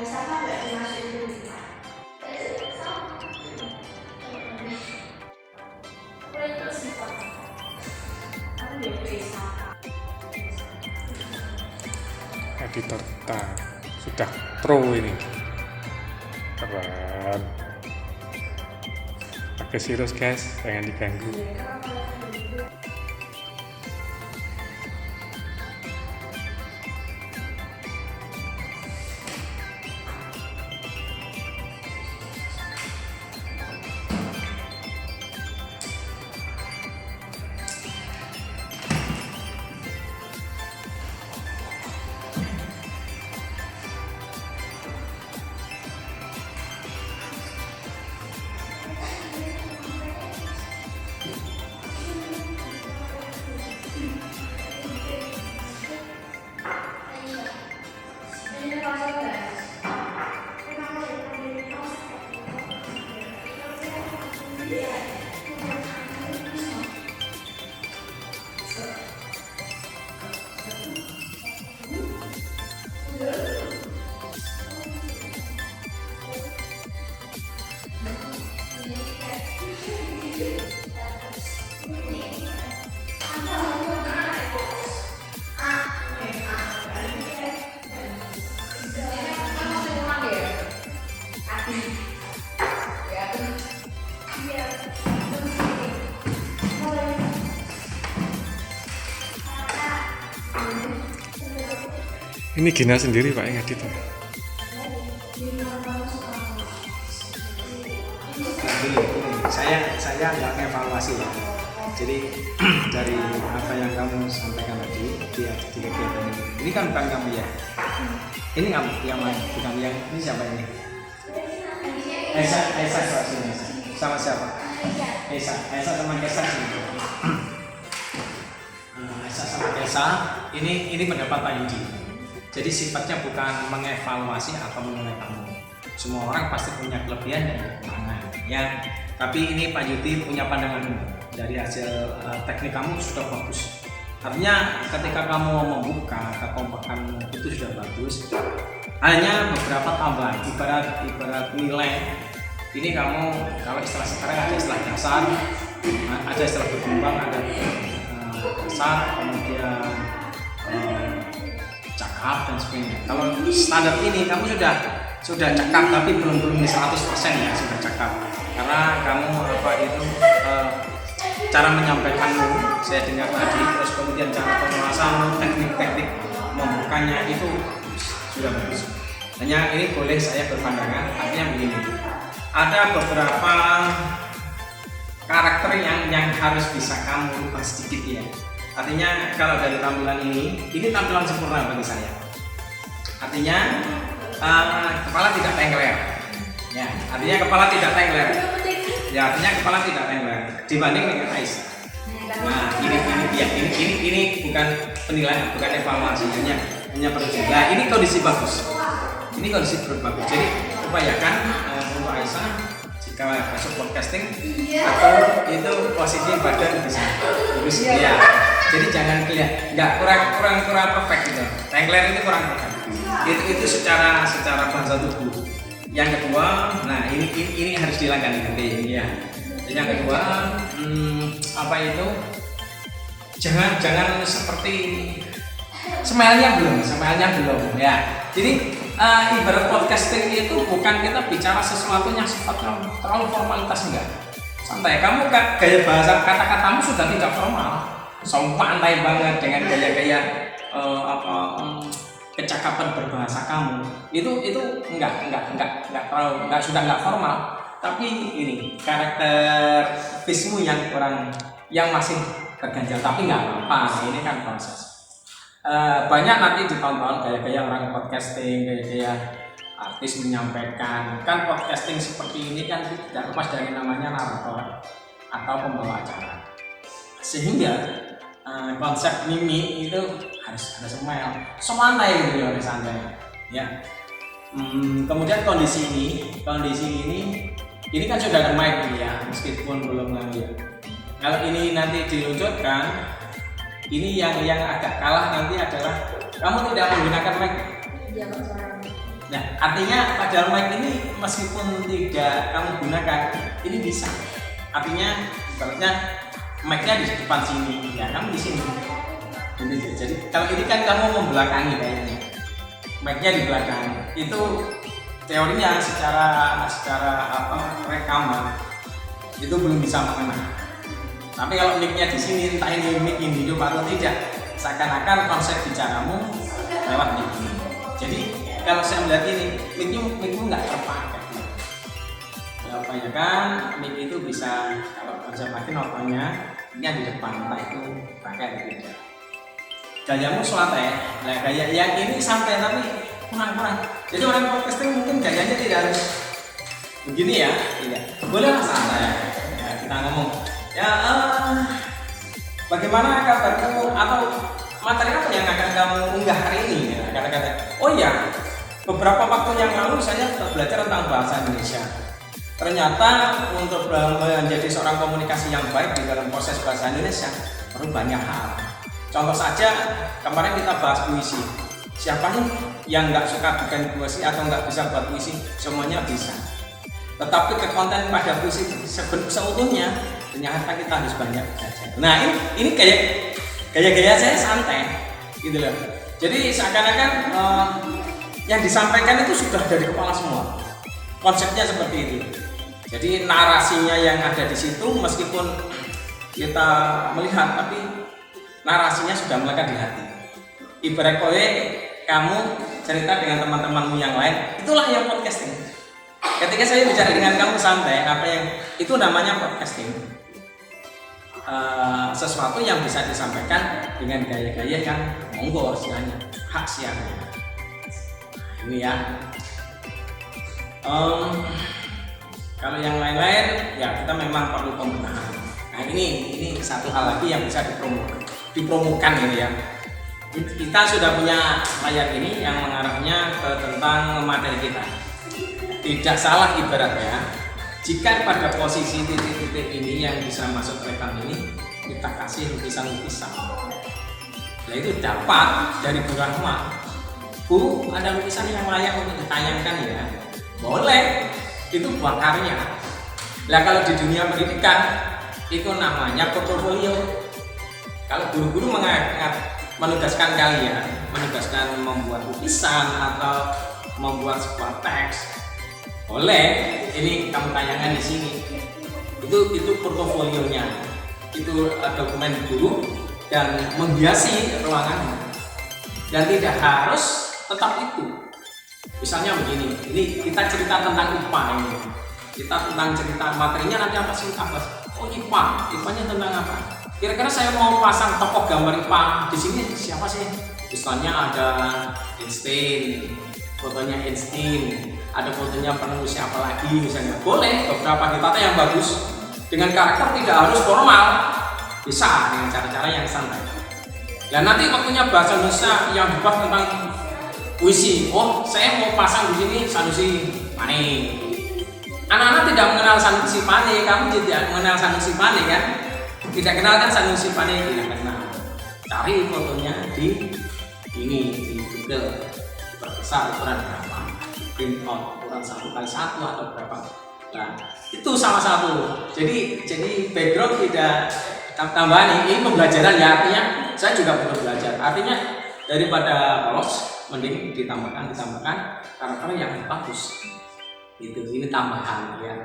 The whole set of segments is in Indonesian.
sama nggak dimasukin dulu? Editor kita sudah pro ini, keren. Pakai Cirrus guys, jangan diganggu. Ini Gina sendiri Pak yang edit. Saya nggak evaluasi ya. Jadi dari apa yang kamu sampaikan tadi di kegiatan ini kan bukan kamu ya. Ini kamu yang mana? Bukan yang ini siapa ini? Esa sama siapa? Esa sama Kesa sini. Esa sama Kesa ini pendapat Pak Yudi. Jadi sifatnya bukan mengevaluasi atau menilai kamu. Semua orang pasti punya kelebihan dan kekurangan, ya. Tapi ini Pak Yudi punya pandangan dari hasil teknik kamu sudah bagus. Artinya ketika kamu membuka kekompakan itu sudah bagus. Hanya beberapa tambahan, ibarat nilai. Ini kamu kalau istilah sekarang ada istilah dasar, ada istilah berkembang, ada dasar, kemudian cakap dan sebagainya. Kalau standar ini kamu sudah cakap tapi belum di 100% ya sudah cakap. Karena kamu cara menyampaikanmu saya dengar tadi, terus kemudian cara penjelasanmu, teknik-teknik membukanya itu sudah bagus. Hanya ini boleh saya berpandangan, artinya begini. Ada beberapa karakter yang harus bisa kamu rubah sedikit ya. Artinya kalau dari tampilan ini tampilan sempurna bagi saya. Artinya kepala tidak tenggeler. Ya, artinya kepala tidak tenggeler. Ya, artinya kepala tidak tenggeler dibanding dengan Aisyah. Nah, ini bukan penilaian, bukan evaluasi, hanya perlu. Nah, ini kondisi bagus. Ini kondisi bagus. Jadi upayakan untuk Aisyah jika masuk podcasting atau itu posisi badan bisa lurus ya. Jadi jangan kelihatan nggak kurang perfect gitu. Tenggeler itu kurang perfect. Itu secara bahasa tubuh. Yang kedua, nah ini harus dilanggar nanti ya. Yang kedua, jangan seperti semelnya belum ya. Jadi ibarat podcasting itu bukan kita bicara sesuatu yang sifatnya terlalu formalitas, enggak. Santai, kamu gaya bahasa kata-katamu sudah tidak formal, santai banget dengan gaya-gaya kecakapan berbahasa kamu. Itu sudah nggak formal. Tapi ini karakter vismu yang masih terganjal, tapi nggak apa-apa. Ini kan proses. Banyak nanti ditonton gaya-gaya orang podcasting, gaya-gaya artis menyampaikan. Kan podcasting seperti ini kan tidak lepas dari namanya narator atau pembawa acara. Sehingga konsep mimi itu harus ada semantai gitu ya, santai ya. Kemudian kondisi ini kan sudah ada mic ya, meskipun belum ngambil. Kalau ini nanti diluncurkan, ini yang agak kalah nanti adalah kamu tidak menggunakan mic. Nah, artinya padahal mic ini meskipun tidak kamu gunakan, ini bisa. Artinya, ibaratnya mic-nya di depan sini, ya kamu di sini. Jadi kalau ini kan kamu membelakangi kayaknya, mic-nya di belakang. Itu teorinya secara rekaman itu belum bisa mengena. Tapi kalau mic-nya di sini, entah ini mic yang hidup atau tidak, seakan-akan konsep bicaramu lewat mic ini. Jadi kalau saya melihat ini, mic-nya nggak terpakai. Ya kebanyakan mic itu bisa, kalau konsep lagi nontonnya ini di depan, entah itu pakai atau tidak. Gayamu suate, nah gaya yang ini sampai tapi kurang. Jadi orang podcasting mungkin gayanya tidak harus begini ya, tidak. Boleh lah santai. Ya, kita ngomong. Ya, bagaimana kabarmu atau materi apa yang akan kamu unggah hari ini? Ya, kata-kata. Oh iya, beberapa waktu yang lalu saya belajar tentang bahasa Indonesia. Ternyata untuk menjadi seorang komunikasi yang baik di dalam proses bahasa Indonesia perlu banyak hal. Contoh saja, kemarin kita bahas puisi. Siapa nih yang nggak suka bikin puisi atau nggak bisa buat puisi? Semuanya bisa. Tetapi ke konten pada puisi seutuhnya, ternyata kita harus banyak belajar. Nah ini gaya saya santai, gitu loh. Jadi seakan-akan yang disampaikan itu sudah dari kepala semua. Konsepnya seperti itu. Jadi narasinya yang ada di situ, meskipun kita melihat, tapi narasinya sudah melekat di hati. Ibarat kamu cerita dengan teman-temanmu yang lain, itulah yang podcasting. Ketika saya bicara dengan kamu santai, apa yang itu namanya podcasting. Sesuatu yang bisa disampaikan dengan gaya-gaya yang monggo sianya, hak sianya. Ini ya. Kalau yang lain-lain ya kita memang perlu pembenahan. Nah ini satu hal lagi yang bisa dipromokan ini ya. Kita sudah punya layar ini yang mengarahnya ke tentang materi kita. Tidak salah ibaratnya, jika pada posisi titik-titik ini yang bisa masuk rekam ini kita kasih lukisan-lukisan. Nah itu dapat dari Bu Rahma. Bu, ada lukisan yang layak untuk ditayangkan ya? Boleh, itu buat karya. Nah kalau di dunia pendidikan itu namanya portofolio. Kalau guru-guru menugaskan kalian, membuat lukisan atau membuat sebuah teks, boleh, ini kamu tayangkan di sini. Itu portofolionya, itu dokumen guru dan menghiasi ruangan. Dan tidak harus tetap itu. Misalnya begini, ini kita cerita tentang IPA ini. Kita tentang cerita materinya nanti apa sih? Oh IPA-nya tentang apa? Kira-kira saya mau pasang tokoh gambar IPA di sini siapa sih? Misalnya ada Einstein, fotonya Einstein, ada fotonya penulis siapa lagi misalnya. Boleh beberapa kita yang bagus dengan karakter tidak harus formal, bisa dengan cara-cara yang santai. Dan nanti waktunya bahasa Indonesia yang dibahas tentang puisi. Oh, saya mau pasang di sini Sanusi Pane. Anak-anak tidak mengenal Sanusi Pane, kamu tidak mengenal Sanusi Pane kan? Tidak kenal kan Sanusi Pane, tidak kenal. Cari fotonya di Google, perbesar ukuran berapa, print out ukuran 1x1 atau berapa. Nah, itu salah satu. Jadi background tidak tambahan ini pembelajaran ya, artinya saya juga perlu belajar. Artinya daripada polos mending ditambahkan karakter yang bagus. Ini tambahan ya.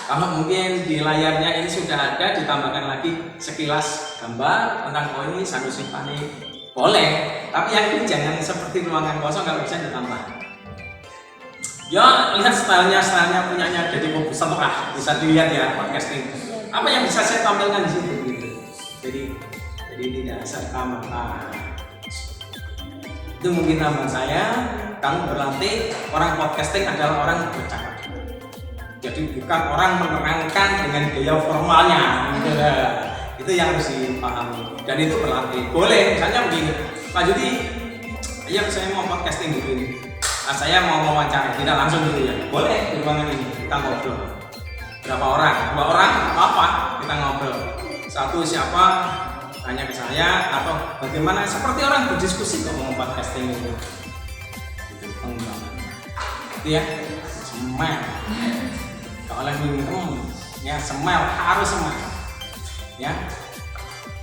Kalau mungkin di layarnya ini sudah ada, ditambahkan lagi sekilas gambar tentang ini Sanusi Pane, boleh. Tapi yang ini jangan seperti ruangan kosong, kalau bisa ditambah. Ya lihat stylenya punyanya jadi setelah bisa dilihat ya podcasting. Apa yang bisa saya tampilkan di situ gitu. Jadi tidak serta-merta. Itu mungkin tambahan saya. Kamu berlatih, orang podcasting adalah orang bercakap. Jadi bukan orang menerangkan dengan gaya formalnya gitu lah. Itu yang harus dipahami dan itu berlatih. Boleh misalnya begini, Pak Judi, ayo saya mau podcasting gitu. Nah, saya mau wawancara, tidak langsung gitu ya. Boleh di ruangan ini kita ngobrol. Berapa orang? 2 orang apa? Kita ngobrol. Satu siapa? Tanya ke saya atau bagaimana? Seperti orang berdiskusi kalau mau podcasting itu. Itu pengembangan. Itu ya, smile. Gak oleh minum, ya smile, harus smile. Ya,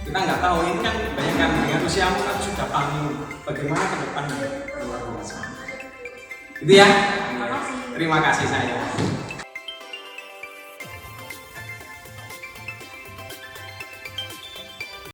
kita nggak tahu ini kan bayangkan dengan usiamu kan sudah paling bagaimana ke depan luar biasa. Itu ya. Terima kasih saya.